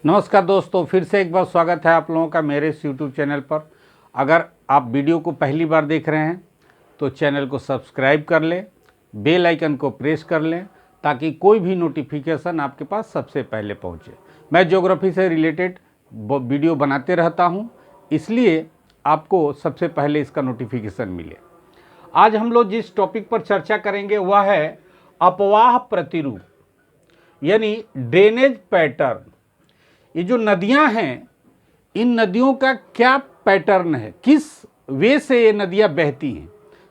नमस्कार दोस्तों, फिर से एक बार स्वागत है आप लोगों का मेरे इस यूट्यूब चैनल पर। अगर आप वीडियो को पहली बार देख रहे हैं तो चैनल को सब्सक्राइब कर लें, बेल आइकन को प्रेस कर लें ताकि कोई भी नोटिफिकेशन आपके पास सबसे पहले पहुंचे। मैं ज्योग्राफी से रिलेटेड वीडियो बनाते रहता हूं, इसलिए आपको सबसे पहले इसका नोटिफिकेशन मिले। आज हम लोग जिस टॉपिक पर चर्चा करेंगे वह है अपवाह प्रतिरूप, यानी ड्रेनेज पैटर्न। ये जो नदियां हैं, इन नदियों का क्या पैटर्न है, किस वे से ये नदियां बहती हैं।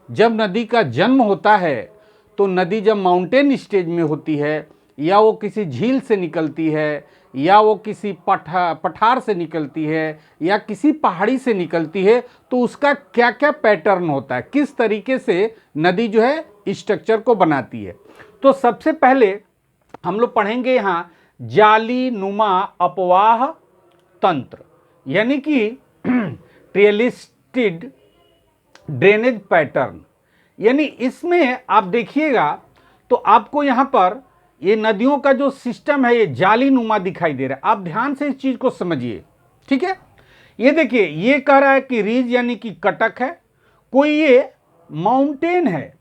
जब नदी का जन्म होता है तो नदी जब माउंटेन स्टेज में होती है, या वो किसी झील से निकलती है, या वो किसी पठार से निकलती है, या किसी पहाड़ी से निकलती है, तो उसका क्या क्या पैटर्न होता है, किस तरीके से नदी जो है स्ट्रक्चर को बनाती है। तो सबसे पहले हम लोग पढ़ेंगे यहाँ जाली नुमा अपवाह तंत्र, यानी कि ट्रियलिस्टिड ड्रेनेज पैटर्न। यानी इसमें आप देखिएगा तो आपको यहाँ पर ये नदियों का जो सिस्टम है ये जाली नुमा दिखाई दे रहा है। आप ध्यान से इस चीज को समझिए, ठीक है। ये देखिए, ये कह रहा है कि रीज यानी कि कटक है, कोई ये माउंटेन है,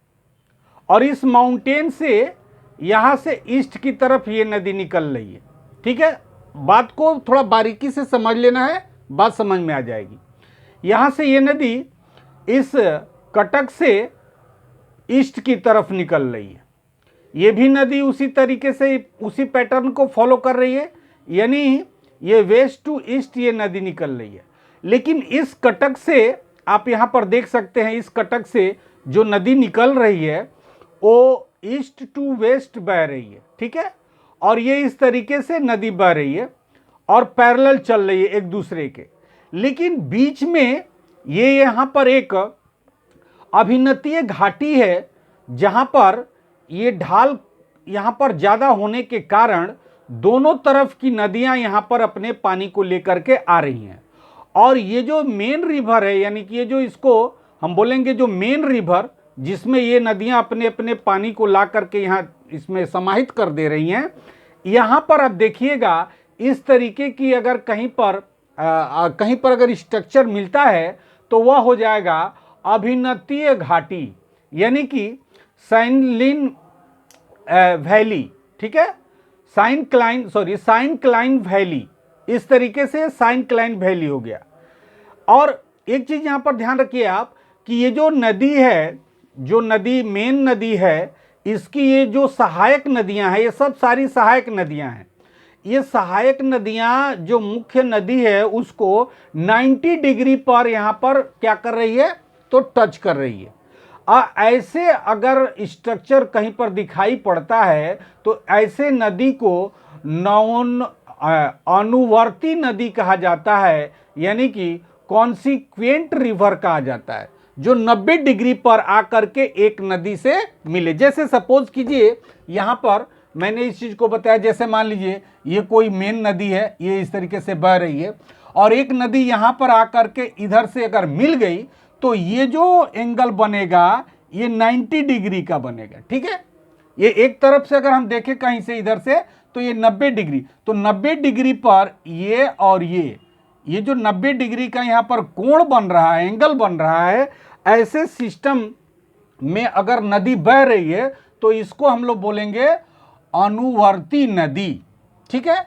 और इस माउंटेन से यहां से ईस्ट की तरफ ये नदी निकल रही है, ठीक है। बात को थोड़ा बारीकी से समझ लेना है, बात समझ में आ जाएगी। यहां से ये नदी इस कटक से ईस्ट की तरफ निकल रही है। ये भी नदी उसी तरीके से उसी पैटर्न को फॉलो कर रही है, यानी ये वेस्ट टू ईस्ट ये नदी निकल रही है। लेकिन इस कटक से आप यहां पर देख सकते हैं, इस कटक से जो नदी निकल रही है वो ईस्ट टू वेस्ट बह रही है, ठीक है। और ये इस तरीके से नदी बह रही है और पैरेलल चल रही है एक दूसरे के। लेकिन बीच में ये यहाँ पर एक अभिनतीय घाटी है, जहाँ पर ये ढाल यहाँ पर ज़्यादा होने के कारण दोनों तरफ की नदियाँ यहाँ पर अपने पानी को लेकर के आ रही हैं। और ये जो मेन रिवर है, यानी कि ये जो इसको हम बोलेंगे जो मेन रिवर, जिसमें ये नदियां अपने अपने पानी को ला करके यहाँ इसमें समाहित कर दे रही हैं, यहाँ पर आप देखिएगा इस तरीके की अगर कहीं पर अगर स्ट्रक्चर मिलता है तो वह हो जाएगा अभिनतीय घाटी, यानी कि साइनलिन वैली, ठीक है। साइनक्लाइन वैली, इस तरीके से साइनक्लाइन वैली हो गया। और एक चीज यहाँ पर ध्यान रखिए आप कि ये जो नदी है, जो नदी मेन नदी है, इसकी ये जो सहायक नदियां हैं, ये सब सारी सहायक नदियां हैं। ये सहायक नदियां जो मुख्य नदी है उसको 90 डिग्री पर यहाँ पर क्या कर रही है, तो टच कर रही है। ऐसे अगर स्ट्रक्चर कहीं पर दिखाई पड़ता है तो ऐसे नदी को नॉन अनुवर्ती नदी कहा जाता है, यानी कि कॉन्सिक्वेंट रिवर कहा जाता है, जो 90 डिग्री पर आकर के एक नदी से मिले। जैसे सपोज कीजिए यहाँ पर मैंने इस चीज को बताया, जैसे मान लीजिए ये कोई मेन नदी है, ये इस तरीके से बह रही है, और एक नदी यहाँ पर आकर के इधर से अगर मिल गई तो ये जो एंगल बनेगा ये 90 डिग्री का बनेगा, ठीक है। ये एक तरफ से अगर हम देखें कहीं से इधर से तो ये 90 डिग्री, तो 90 डिग्री पर ये और ये जो 90 डिग्री का यहाँ पर कोण बन रहा है, एंगल बन रहा है, ऐसे सिस्टम में अगर नदी बह रही है तो इसको हम लोग बोलेंगे अनुवर्ती नदी, ठीक है।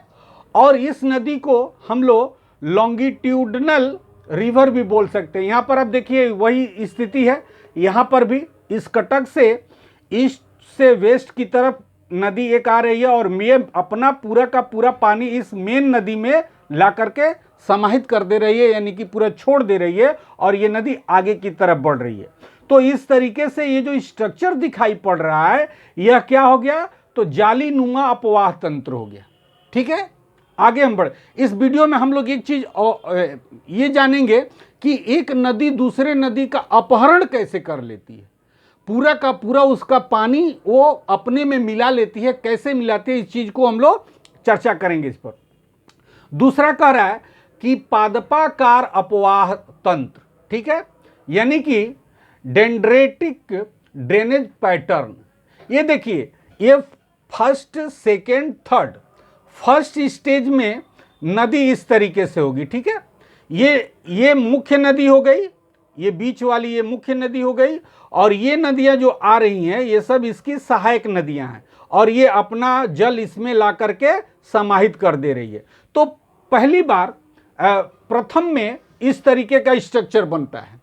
और इस नदी को हम लोग लॉन्गिट्यूडनल रिवर भी बोल सकते हैं। यहाँ पर आप देखिए वही स्थिति है, यहाँ पर भी इस कटक से ईस्ट से वेस्ट की तरफ नदी एक आ रही है, और ये अपना पूरा का पूरा पानी इस मेन नदी में ला करके समाहित कर दे रही है, यानी कि पूरा छोड़ दे रही है, और ये नदी आगे की तरफ बढ़ रही है। तो इस तरीके से ये जो स्ट्रक्चर दिखाई पड़ रहा है यह क्या हो गया, तो जाली नुमा अपवाह तंत्र हो गया, ठीक है। आगे हम बढ़े, इस वीडियो में हम लोग एक चीज ये जानेंगे कि एक नदी दूसरे नदी का अपहरण कैसे कर लेती है, पूरा का पूरा उसका पानी वो अपने में मिला लेती है, कैसे मिलाती है, इस चीज को हम लोग चर्चा करेंगे इस पर। दूसरा कह रहा है कि पादपाकार अपवाह तंत्र, ठीक है, यानी कि डेंड्रेटिक ड्रेनेज पैटर्न। ये देखिए, ये first second third, first stage में नदी इस तरीके से होगी, ठीक है। ये मुख्य नदी हो गई, ये बीच वाली ये मुख्य नदी हो गई, और ये नदियां जो आ रही हैं ये सब इसकी सहायक नदियां हैं, और ये अपना जल इसमें ला करके समाहित कर दे रही है। तो पहली बार प्रथम में इस तरीके का स्ट्रक्चर बनता है।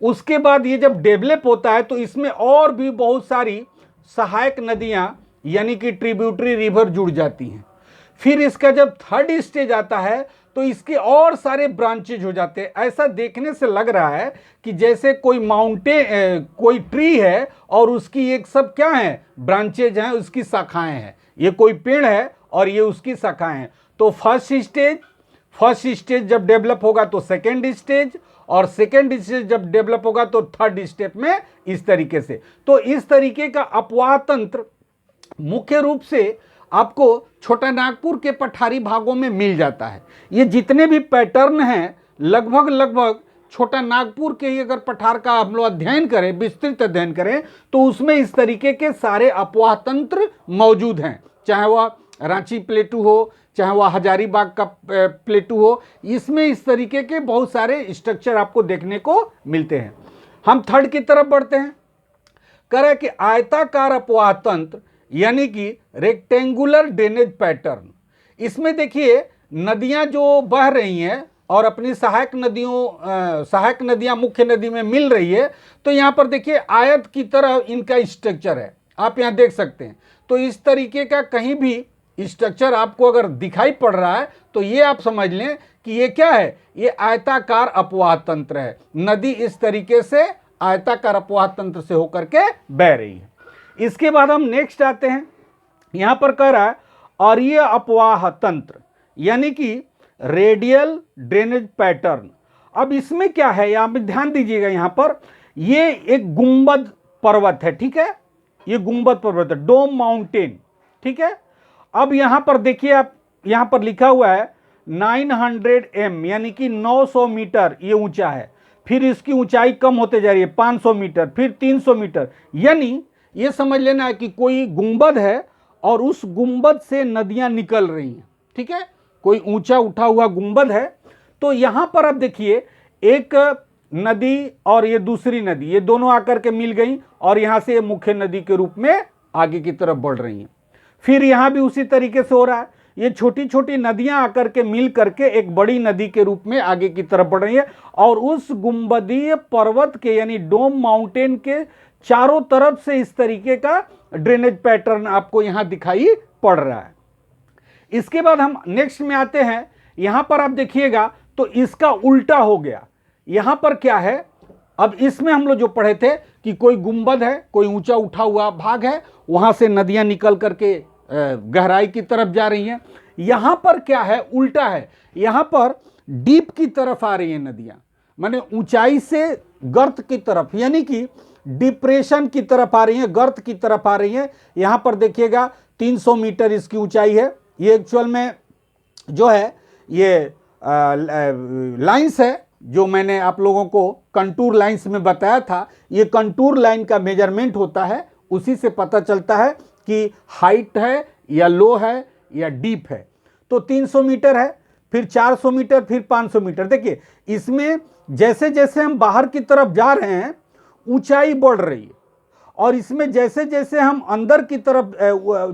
उसके बाद ये जब डेवलप होता है तो इसमें और भी बहुत सारी सहायक नदियां यानी कि ट्रिब्यूटरी रिवर जुड़ जाती हैं। फिर इसका जब थर्ड स्टेज आता है तो इसके और सारे ब्रांचेज हो जाते हैं। ऐसा देखने से लग रहा है कि जैसे कोई कोई ट्री है और उसकी एक सब क्या है, ब्रांचेज हैं, उसकी शाखाएं हैं। ये कोई पेड़ है और ये उसकी शाखाएं हैं। तो फर्स्ट स्टेज जब डेवलप होगा तो सेकेंड स्टेज, और सेकेंड स्टेज जब डेवलप होगा तो थर्ड स्टेप में, इस तरीके से। तो इस तरीके का अपवाह तंत्र मुख्य रूप से आपको छोटा नागपुर के पठारी भागों में मिल जाता है। ये जितने भी पैटर्न हैं लगभग छोटा नागपुर के ही अगर पठार का हम लोग अध्ययन करें, विस्तृत अध्ययन करें, तो उसमें इस तरीके के सारे अपवाह तंत्र मौजूद हैं। चाहे वह रांची प्लेटू हो, चाहे वह हजारीबाग का प्लेटू हो, इसमें इस तरीके के बहुत सारे स्ट्रक्चर आपको देखने को मिलते हैं। हम थर्ड की तरफ बढ़ते हैं। कह रहे कि आयताकार अपवाह तंत्र यानी कि रेक्टेंगुलर ड्रेनेज पैटर्न। इसमें देखिए नदियां जो बह रही हैं और अपनी सहायक नदियां मुख्य नदी में मिल रही है, तो यहाँ पर देखिए आयत की तरह इनका स्ट्रक्चर है, आप यहाँ देख सकते हैं। तो इस तरीके का कहीं भी स्ट्रक्चर आपको अगर दिखाई पड़ रहा है तो ये आप समझ लें कि ये क्या है, ये आयताकार अपवाह तंत्र है। नदी इस तरीके से आयताकार अपवाह तंत्र से होकर के बह रही है। इसके बाद हम नेक्स्ट आते हैं। यहां पर कह रहा है अरीय अपवाह तंत्र यानी कि रेडियल ड्रेनेज पैटर्न। अब इसमें क्या है, यहां पर ध्यान दीजिएगा, यहां पर ये एक गुंबद पर्वत है, ठीक है, ये गुंबद पर्वत है, डोम माउंटेन, ठीक है। अब यहां पर देखिए, आप यहां पर लिखा हुआ है 900 m यानी कि 900 मीटर ये ऊंचा है। फिर इसकी ऊंचाई कम होते जा रही है, 500 मीटर, फिर 300 मीटर। यानी ये समझ लेना है कि कोई गुंबद है और उस गुंबद से नदियां निकल रही हैं, ठीक है, कोई ऊंचा उठा हुआ गुंबद है। तो यहां पर अब देखिए एक नदी और ये दूसरी नदी, ये दोनों आकर के मिल गई और यहां से ये मुख्य नदी के रूप में आगे की तरफ बढ़ रही हैं। फिर यहां भी उसी तरीके से हो रहा है, ये छोटी छोटी नदियां आकर के मिल करके एक बड़ी नदी के रूप में आगे की तरफ बढ़ रही है, और उस गुंबदीय पर्वत के यानी डोम माउंटेन के चारों तरफ से इस तरीके का ड्रेनेज पैटर्न आपको यहां दिखाई पड़ रहा है। इसके बाद हम नेक्स्ट में आते हैं। यहां पर आप देखिएगा तो इसका उल्टा हो गया। यहां पर क्या है, अब इसमें हम लोग जो पढ़े थे कि कोई गुंबद है, कोई ऊंचा उठा हुआ भाग है, वहां से नदियां निकल करके गहराई की तरफ जा रही हैं। यहां पर क्या है, उल्टा है, यहां पर डीप की तरफ आ रही हैं नदियां, माने ऊंचाई से गर्त की तरफ, यानी कि डिप्रेशन की तरफ आ रही हैं, गर्त की तरफ आ रही हैं। यहां पर देखिएगा 300 मीटर इसकी ऊंचाई है। ये एक्चुअल में जो है ये लाइंस है जो मैंने आप लोगों को कंटूर लाइंस में बताया था। ये कंटूर लाइन का मेजरमेंट होता है, उसी से पता चलता है कि हाइट है या लो है या डीप है। तो 300 मीटर है, फिर 400 मीटर, फिर 500 मीटर। देखिए इसमें जैसे जैसे हम बाहर की तरफ जा रहे हैं ऊंचाई बढ़ रही है, और इसमें जैसे जैसे हम अंदर की तरफ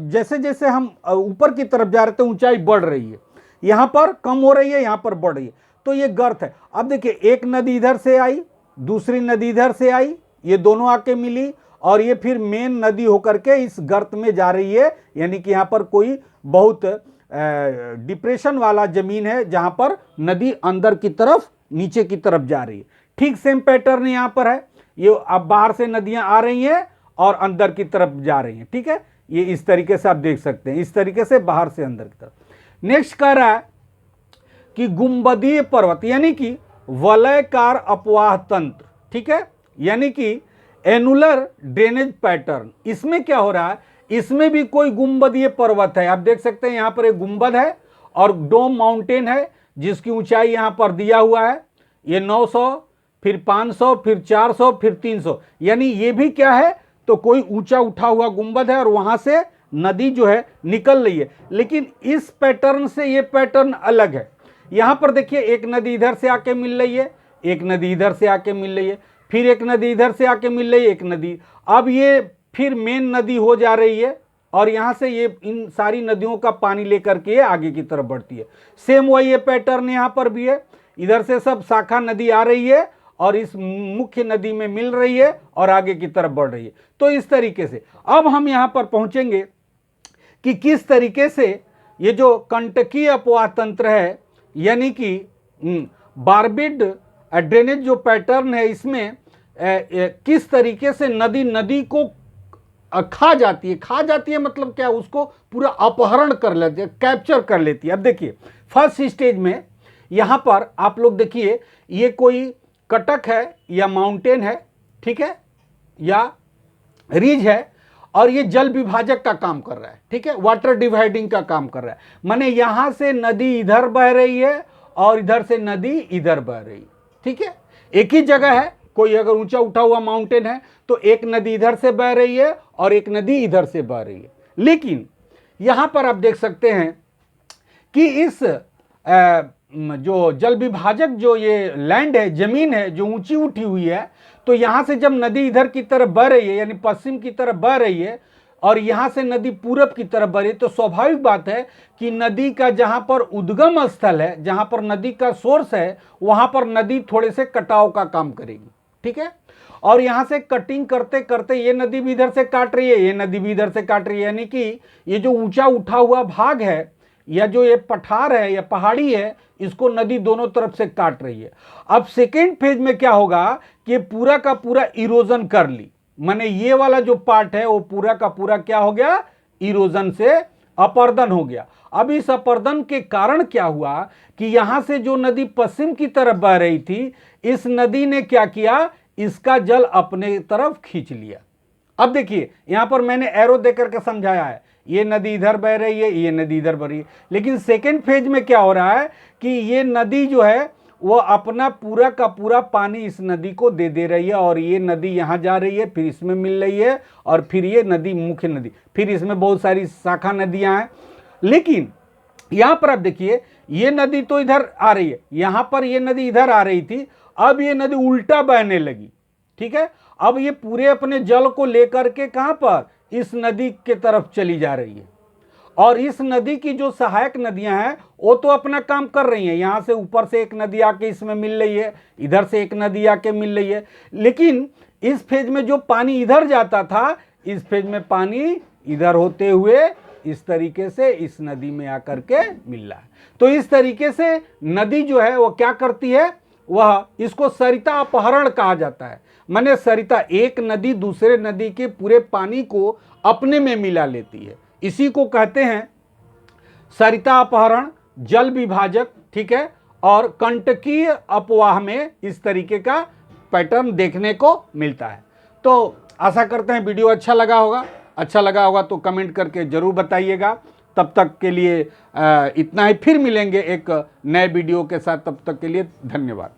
जैसे जैसे हम ऊपर की तरफ जा रहे थे ऊंचाई बढ़ रही है। यहाँ पर कम हो रही है, यहाँ पर बढ़ रही है। तो ये गर्त है। अब देखिए एक नदी इधर से आई, दूसरी नदी इधर से आई, ये दोनों आके मिली और ये फिर मेन नदी होकर के इस गर्त में जा रही है। यानी कि यहाँ पर कोई बहुत डिप्रेशन वाला जमीन है जहाँ पर नदी अंदर की तरफ नीचे की तरफ जा रही है। ठीक सेम पैटर्न यहाँ पर है। ये अब बाहर से नदियाँ आ रही हैं और अंदर की तरफ जा रही हैं, ठीक है। ये इस तरीके से आप देख सकते हैं, इस तरीके से बाहर से अंदर की तरफ। नेक्स्ट कह रहा है कि गुंबदीय पर्वत यानी कि वलयकार अपवाह तंत्र, ठीक है, यानी कि एनुलर ड्रेनेज पैटर्न। इसमें क्या हो रहा है, इसमें भी कोई गुंबदीय पर्वत है। आप देख सकते हैं यहाँ पर एक गुंबद है और डोम माउंटेन है जिसकी ऊंचाई यहाँ पर दिया हुआ है, ये 900, फिर 500, फिर 400, फिर 300। यानी ये भी क्या है, तो कोई ऊंचा उठा हुआ गुंबद है और वहां से नदी जो है निकल रही है, लेकिन इस पैटर्न से ये पैटर्न अलग है। यहाँ पर देखिए एक नदी इधर से आके मिल रही है, एक नदी इधर से आके मिल रही है, फिर एक नदी इधर से आके मिल रही है, एक नदी, अब ये फिर मेन नदी हो जा रही है और यहाँ से ये इन सारी नदियों का पानी लेकर के आगे की तरफ बढ़ती है। सेम वही ये पैटर्न यहाँ पर भी है, इधर से सब शाखा नदी आ रही है और इस मुख्य नदी में मिल रही है और आगे की तरफ बढ़ रही है। तो इस तरीके से अब हम यहाँ पर पहुँचेंगे कि किस तरीके से ये जो कंटकीय अपवाह तंत्र है, यानी कि बारबीड ड्रेनेज जो पैटर्न है, इसमें किस तरीके से नदी नदी को खा जाती है। खा जाती है मतलब क्या, उसको पूरा अपहरण कर लेती है, कैप्चर कर लेती है। अब देखिए फर्स्ट स्टेज में यहाँ पर आप लोग देखिए, ये कोई कटक है या माउंटेन है, ठीक है, या रिज है, और ये जल विभाजक का काम कर रहा है, ठीक है, वाटर डिवाइडिंग का काम कर रहा है। माने यहाँ से नदी इधर बह रही है और इधर से नदी इधर बह रही है, ठीक है, एक ही जगह है। कोई अगर ऊंचा उठा हुआ माउंटेन है तो एक नदी इधर से बह रही है और एक नदी इधर से बह रही है। लेकिन यहाँ पर आप देख सकते हैं कि इस जो जल विभाजक जो ये लैंड है, जमीन है जो ऊंची उठी हुई है, तो यहाँ से जब नदी इधर की तरफ बह रही है, यानी पश्चिम की तरफ बह रही है, और यहाँ से नदी पूरब की तरफ बह रही है, तो स्वाभाविक बात है कि नदी का जहाँ पर उद्गम स्थल है, जहाँ पर नदी का सोर्स है, वहाँ पर नदी थोड़े से कटाव का काम करेगी, ठीक है। और यहाँ से कटिंग करते करते ये नदी भी इधर से काट रही है, ये नदी भी इधर से काट रही है, यानी कि ये जो ऊंचा उठा हुआ भाग है या जो ये पठार है या पहाड़ी है, इसको नदी दोनों तरफ से काट रही है। अब सेकेंड फेज में क्या होगा कि पूरा का पूरा इरोजन कर ली, माने ये वाला जो पार्ट है वो पूरा का पूरा क्या हो गया, इरोजन से अपर्दन हो गया। अब इस अपर्दन के कारण क्या हुआ कि यहां से जो नदी पश्चिम की तरफ बह रही थी, इस नदी ने क्या किया, इसका जल अपने तरफ खींच लिया। अब देखिए यहां पर मैंने एरो देकर के समझाया है, ये नदी इधर बह रही है, ये नदी इधर बह रही है, लेकिन सेकेंड फेज में क्या हो रहा है कि ये नदी जो है वो अपना पूरा का पूरा पानी इस नदी को दे दे रही है, और ये नदी यहाँ जा रही है, फिर इसमें मिल रही है, और फिर ये नदी मुख्य नदी, फिर इसमें बहुत सारी शाखा नदियाँ हैं। लेकिन यहाँ पर आप देखिए ये नदी तो इधर आ रही है, यहाँ पर ये नदी इधर आ रही थी, अब ये नदी उल्टा बहने लगी, ठीक है। अब ये पूरे अपने जल को लेकर के कहाँ पर, इस नदी के तरफ चली जा रही है, और इस नदी की जो सहायक नदियां हैं वो तो अपना काम कर रही हैं। यहाँ से ऊपर से एक नदी आके इसमें मिल रही है, इधर से एक नदी आके मिल रही है, लेकिन इस फेज में जो पानी इधर जाता था, इस फेज में पानी इधर होते हुए इस तरीके से इस नदी में आकर के मिल रहा है। तो इस तरीके से नदी जो है वो क्या करती है, वह इसको सरिता अपहरण कहा जाता है। माने सरिता, एक नदी दूसरे नदी के पूरे पानी को अपने में मिला लेती है, इसी को कहते हैं सरिता अपहरण, जल विभाजक, ठीक है। और कंटकीय अपवाह में इस तरीके का पैटर्न देखने को मिलता है। तो आशा करते हैं वीडियो अच्छा लगा होगा तो कमेंट करके जरूर बताइएगा। तब तक के लिए इतना ही, फिर मिलेंगे एक नए वीडियो के साथ, तब तक के लिए धन्यवाद।